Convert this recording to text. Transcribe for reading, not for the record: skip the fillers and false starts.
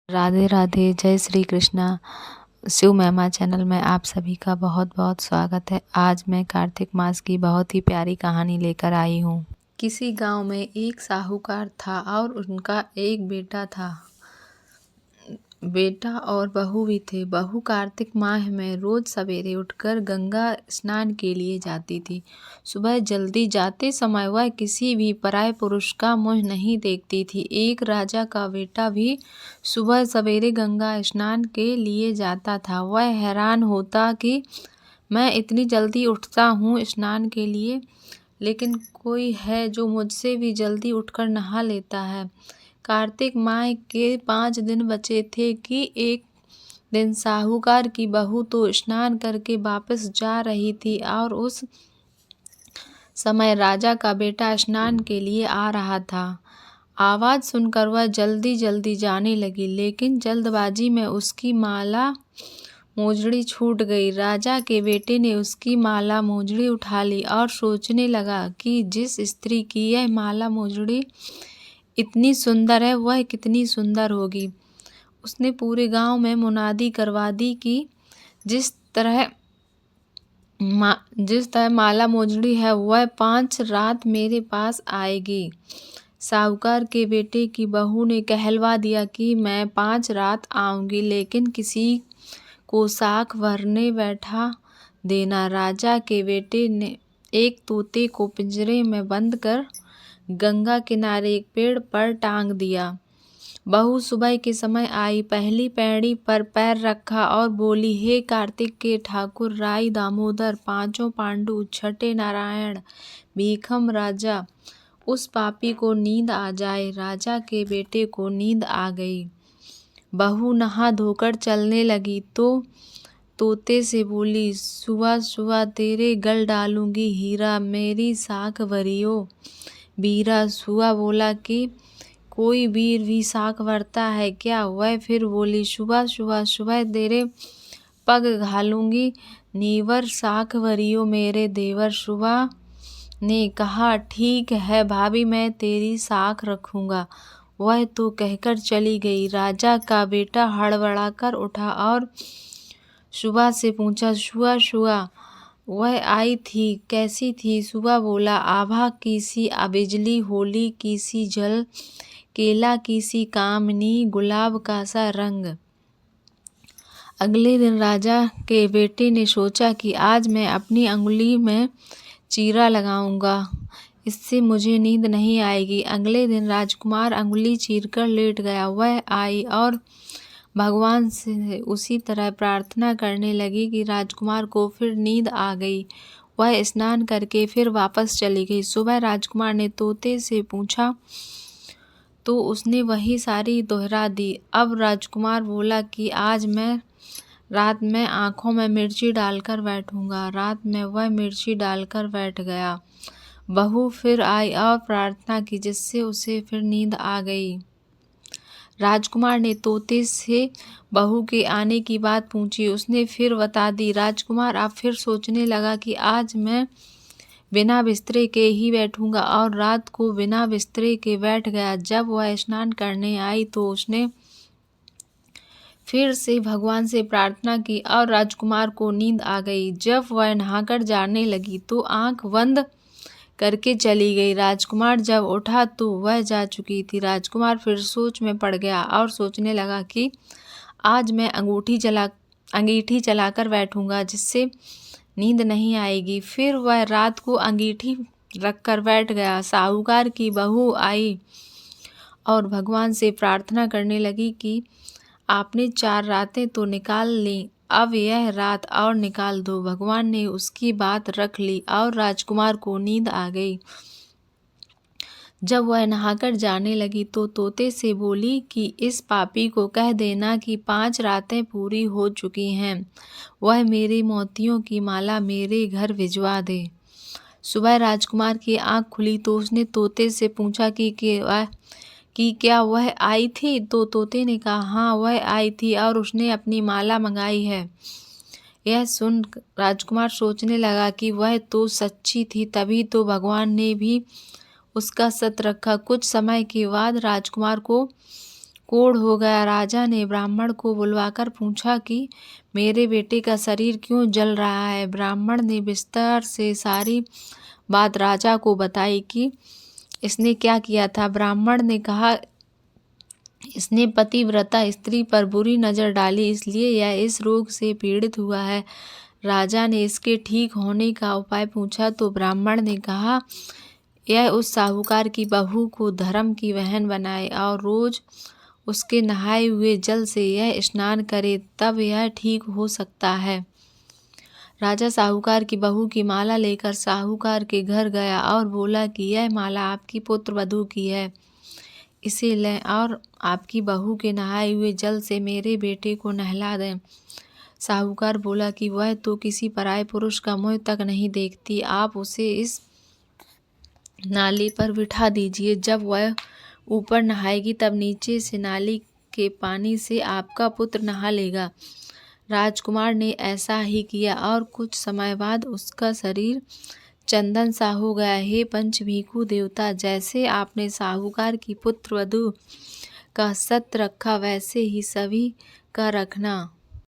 राधे राधे, जय श्री कृष्णा। शिव महिमा चैनल में आप सभी का बहुत बहुत स्वागत है। आज मैं कार्तिक मास की बहुत ही प्यारी कहानी लेकर आई हूँ। किसी गांव में एक साहूकार था और उनका एक बेटा था। बेटा और बहू भी थे। बहू कार्तिक माह में रोज सवेरे उठकर गंगा स्नान के लिए जाती थी। सुबह जल्दी जाते समय वह किसी भी पराये पुरुष का मुंह नहीं देखती थी। एक राजा का बेटा भी सुबह सवेरे गंगा स्नान के लिए जाता था। वह हैरान होता कि मैं इतनी जल्दी उठता हूँ स्नान के लिए, लेकिन कोई है जो मुझसे भी जल्दी उठकर नहा लेता है। कार्तिक माह के 5 दिन बचे थे कि एक दिन साहूकार की बहू तो स्नान करके वापस जा रही थी और उस समय राजा का बेटा स्नान के लिए आ रहा था। आवाज़ सुनकर वह जल्दी जल्दी जाने लगी, लेकिन जल्दबाजी में उसकी माला मोजड़ी छूट गई। राजा के बेटे ने उसकी माला मोजड़ी उठा ली और सोचने लगा कि जिस स्त्री की यह माला मोजड़ी इतनी सुंदर है वह कितनी सुंदर होगी। उसने पूरे गांव में मुनादी करवा दी कि जिस तरह माला मोजड़ी है वह 5 रात मेरे पास आएगी। साहूकार के बेटे की बहू ने कहलवा दिया कि मैं 5 रात आऊंगी, लेकिन किसी को साख भरने बैठा देना। राजा के बेटे ने एक तोते को पिंजरे में बंद कर गंगा किनारे एक पेड़ पर टांग दिया। बहू सुबह के समय आई, पहली पैड़ी पर पैर रखा और बोली, हे कार्तिक के ठाकुर, राई दामोदर, पांचों पांडु, छठे नारायण, भीखम राजा, उस पापी को नींद आ जाए। राजा के बेटे को नींद आ गई। बहू नहा धोकर चलने लगी तो तोते से बोली, सुबह सुबह तेरे गल डालूंगी हीरा, मेरी साख भरियो बीरा। सुआ बोला कि कोई वीर भी साख भरता है क्या? वह फिर बोली, सुबह सुबह तेरे पग घालूंगी नीवर, साख भरियो मेरे देवर। सुबह ने कहा, ठीक है भाभी, मैं तेरी साख रखूंगा। वह तो कहकर चली गई। राजा का बेटा हड़बड़ाकर उठा और सुबह से पूछा, सुआ वह आई थी, कैसी थी? सुबह बोला, आभा की सी बिजली, होली की सी जल, केला की सी कामनी, गुलाब का सा रंग। अगले दिन राजा के बेटे ने सोचा कि आज मैं अपनी अंगुली में चीरा लगाऊंगा, इससे मुझे नींद नहीं आएगी। अगले दिन राजकुमार अंगुली चीरकर लेट गया। वह आई और भगवान से उसी तरह प्रार्थना करने लगी कि राजकुमार को फिर नींद आ गई। वह स्नान करके फिर वापस चली गई। सुबह राजकुमार ने तोते से पूछा तो उसने वही सारी दोहरा दी। अब राजकुमार बोला कि आज मैं रात में आँखों में मिर्ची डालकर बैठूंगा। रात में वह मिर्ची डालकर बैठ गया। बहू फिर आई और प्रार्थना की, जिससे उसे फिर नींद आ गई। राजकुमार ने तोते से बहू के आने की बात पूछी। उसने फिर बता दी। राजकुमार अब फिर सोचने लगा कि आज मैं बिना बिस्तरे के ही बैठूंगा और रात को बिना बिस्तरे के बैठ गया। जब वह स्नान करने आई तो उसने फिर से भगवान से प्रार्थना की और राजकुमार को नींद आ गई। जब वह नहाकर जाने लगी तो आंख बंद करके चली गई। राजकुमार जब उठा तो वह जा चुकी थी। राजकुमार फिर सोच में पड़ गया और सोचने लगा कि आज मैं अंगीठी चलाकर बैठूंगा, जिससे नींद नहीं आएगी। फिर वह रात को अंगीठी रखकर बैठ गया। साहूकार की बहू आई और भगवान से प्रार्थना करने लगी कि आपने 4 रातें तो निकाल ली, अब यह रात और निकाल दो। भगवान ने उसकी बात रख ली और राजकुमार को नींद आ गई। जब वह नहाकर जाने लगी तो तोते से बोली कि इस पापी को कह देना कि 5 रातें पूरी हो चुकी हैं, वह मेरी मोतियों की माला मेरे घर भिजवा दे। सुबह राजकुमार की आंख खुली तो उसने तोते से पूछा कि क्या वह आई थी? तो तोते ने कहा, हाँ वह आई थी और उसने अपनी माला मंगाई है। यह सुन राजकुमार सोचने लगा कि वह तो सच्ची थी, तभी तो भगवान ने भी उसका सत रखा। कुछ समय के बाद राजकुमार को कोढ़ हो गया। राजा ने ब्राह्मण को बुलवाकर पूछा कि मेरे बेटे का शरीर क्यों जल रहा है। ब्राह्मण ने विस्तार से सारी बात राजा को बताई कि इसने क्या किया था। ब्राह्मण ने कहा, इसने पतिव्रता स्त्री पर बुरी नज़र डाली, इसलिए यह इस रोग से पीड़ित हुआ है। राजा ने इसके ठीक होने का उपाय पूछा तो ब्राह्मण ने कहा, यह उस साहूकार की बहू को धर्म की बहन बनाए और रोज उसके नहाए हुए जल से यह स्नान करे, तब यह ठीक हो सकता है। राजा साहूकार की बहू की माला लेकर साहूकार के घर गया और बोला कि यह माला आपकी पुत्र वधू की है, इसे लें और आपकी बहू के नहाए हुए जल से मेरे बेटे को नहला दें। साहूकार बोला कि वह तो किसी पराये पुरुष का मुँह तक नहीं देखती, आप उसे इस नाली पर बिठा दीजिए। जब वह ऊपर नहाएगी तब नीचे से नाली के पानी से आपका पुत्र नहा लेगा। राजकुमार ने ऐसा ही किया और कुछ समय बाद उसका शरीर चंदन सा हो गया। हे पंचभीखु देवता, जैसे आपने साहूकार की पुत्र वधू का सत्य रखा, वैसे ही सभी का रखना।